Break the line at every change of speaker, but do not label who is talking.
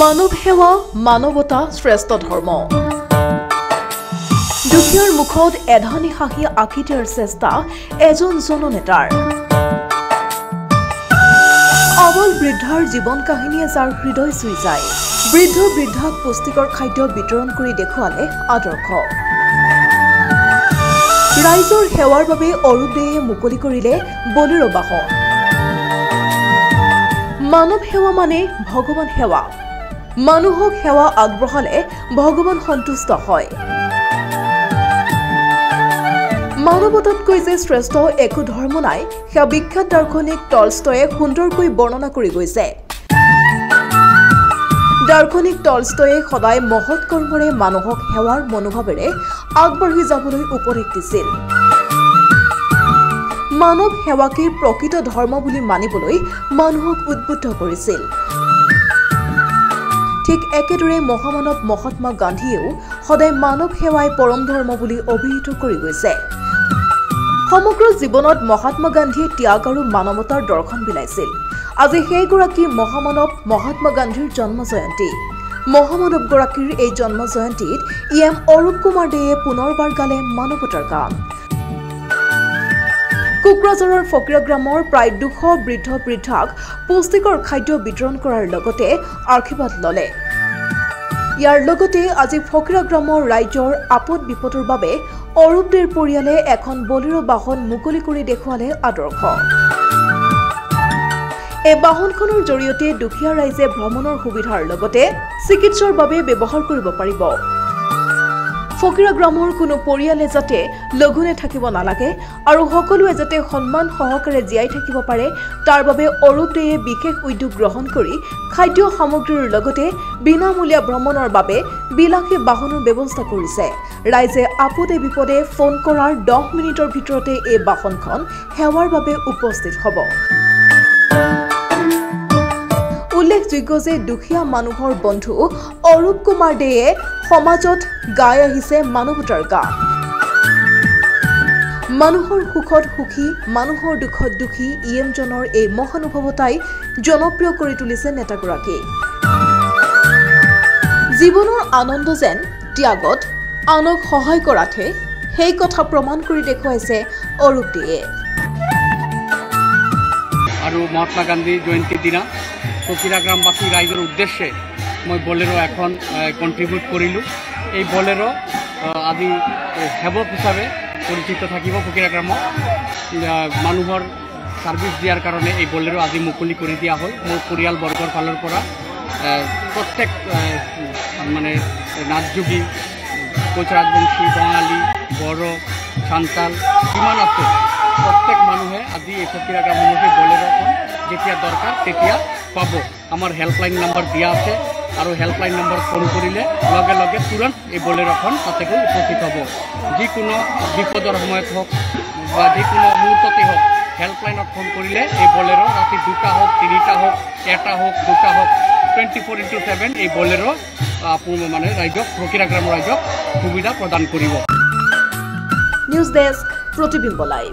মানৱ সেৱা মানৱতা শ্ৰেষ্ঠ ধৰ্ম দুখীয়াৰ মুখত এধানি হাঁহি আঁকি দিয়াৰ চেষ্টা এজন জননেতাৰ অবল বৃদ্ধাৰ জীৱন কাহিনীয়ে যাৰ হৃদয় চুই যায় বৃদ্ধাক পুষ্টিকৰ খাদ্য বিতৰণ কৰি দেখুৱালে আদৰ্শ ৰাইজৰ সেৱাৰ বাবে অৰূপদেয়ে মুকলি কৰিলে বলিৰ বাহন মানৱ সেৱা মানে ভগৱান সেৱা মানুহক সেৱা আগবঢ়ালে ভগৱান সন্তুষ্ট হয় মানৱতাতকৈ যে শ্ৰেষ্ঠ একো ধৰ্ম নাই সেয়া বিখ্যাত দাৰ্শনিক টলষ্টয়ে সুন্দৰকৈ বৰ্ণনা কৰি গৈছে দাৰ্শনিক টলষ্টয়ে সদায় মহৎ কৰ্মৰে মানুহক সেৱাৰ মনোভাৱেৰে আগবাঢ়ি যাবলৈ উপদেশ দিছিল মানৱ সেৱাকে প্ৰকৃত ধৰ্ম বুলি মানিবলৈ মানুহক উদ্বুদ্ধ কৰিছিল ঠিক একেদৰে মহামানৱ মহাত্মা গান্ধীয়েও সদায় মানৱ সেৱাই পৰম ধৰ্ম বুলি অভিহিত কৰি গৈছে সমগ্ৰ জীৱনত মহাত্মা গান্ধীয়ে ত্যাগ আৰু মানৱতাৰ দৰ্শন বিলাইছিল আজি সেইগৰাকী মহামানৱ মহাত্মা গান্ধীৰ জন্ম জয়ন্তী মহামানৱ গৰাকীৰ এই জন্ম জয়ন্তীত ইএম অৰূপ কুমাৰ দেয়ে পুনৰবাৰ গালে মানৱতাৰ গান কোকৰাঝাৰৰ ফকিৰা গ্ৰামৰ প্ৰায় 200 বৃদ্ধাক পুষ্টিকৰ খাদ্য বিতৰণ কৰাৰ লগতে আশীৰ্বাদ ললে ইয়াৰ লগতে আজি ফকিৰা গ্ৰামৰ ৰাইজৰ আপদ বিপদৰ বাবে অৰূপদেৰ পৰিয়ালে এখন বলিৰ বাহন মুকলি কৰি দেখুৱালে আদৰ্শ এই বাহনখনৰ জৰিয়তে দুখীয়া ৰাইজে ভ্ৰমণৰ সুবিধাৰ লগতে চিকিৎসাৰ বাবে ব্যৱহাৰ কৰিব পাৰিব ফকিৰা গ্ৰামৰ কোনো পৰিয়ালে যাতে লঘোনে থাকিব নালাগে আৰু সকলোৱে যাতে সন্মান সহকাৰে জীয়াই থাকিব পাৰে তাৰ বাবে অৰূপদেয়ে বিশেষ উদ্যোগ গ্ৰহণ কৰি খাদ্য সামগ্ৰীৰ লগতে বিনামূলীয়া ভ্ৰমণৰ বাবে বিলাসী বাহনৰ ব্যৱস্থা কৰিছে ৰাইজে আপদে বিপদে ফোন কৰাৰ 10 মিনিটৰ ভিতৰতে এই বাহনখন সেৱাৰ বাবে উপস্থিত হ'ব উল্লেখযোগ্য যে দুখীয়া মানুহৰ বন্ধু অৰূপ কুমাৰ দেয়ে সমাজত গাই আহিছে মানৱতাৰ গান মানুহৰ সুখত সুখী মানুহৰ দুখত দুখী ইএমজনৰ এই মহানুভৱতাই জনপ্ৰিয় কৰি তুলিছে নেতাগৰাকী জীৱনৰ আনন্দ যেন ত্যাগত আনক সহায় কৰাতে সেই কথা প্ৰমাণ কৰি দেখুৱাইছে অৰূপদেয়ে
আৰু মহাত্মা গান্ধী জয়ন্তীৰ দিনা ফকিৰা গ্ৰামবাসী ৰাইজৰ উদ্দেশ্যে মই বলেৰো এখন কণ্ট্ৰিবিউট কৰিলোঁ এই বলেৰো আজি সেৱক হিচাপে পৰিচিত থাকিব ফকিৰা গ্ৰামত মানুহৰ ছাৰ্ভিচ দিয়াৰ কাৰণে এই বলেৰো আজি মুকলি কৰি দিয়া হ'ল মোৰ পৰিয়ালবৰ্গৰ ফালৰ পৰা প্ৰত্যেক মানে নাথযোগী কোচ ৰাজবংশী বঙালী বড়ো সান্তাল কিমান আছে প্ৰত্যেক মানুহে আজি এই ফকিৰা গ্ৰামমুখী বলেৰোখন যেতিয়া দৰকাৰ তেতিয়া পাব আমাৰ হেল্পলাইন নম্বৰ দিয়া আছে আৰু হেল্পলাইন নম্বৰ ফোন কৰিলে লগে লগে তুৰন্ত এই বলেৰোখন তাতে গৈ উপস্থিত হ'ব যিকোনো বিপদৰ সময়ত হওক বা যিকোনো মুহূৰ্ততে হওক হেল্পলাইনত ফোন কৰিলে এই বলেৰো ৰাতি 2টা হওক 3টা হওক 1টা হওক 2টা হওক 24/7 এই বলেৰো আপোনাৰ মানে ৰাইজক ফকিৰা গ্ৰামৰ ৰাইজক সুবিধা প্ৰদান কৰিব
নিউজ ডেস্ক প্ৰতিবিম্ব লাইভ।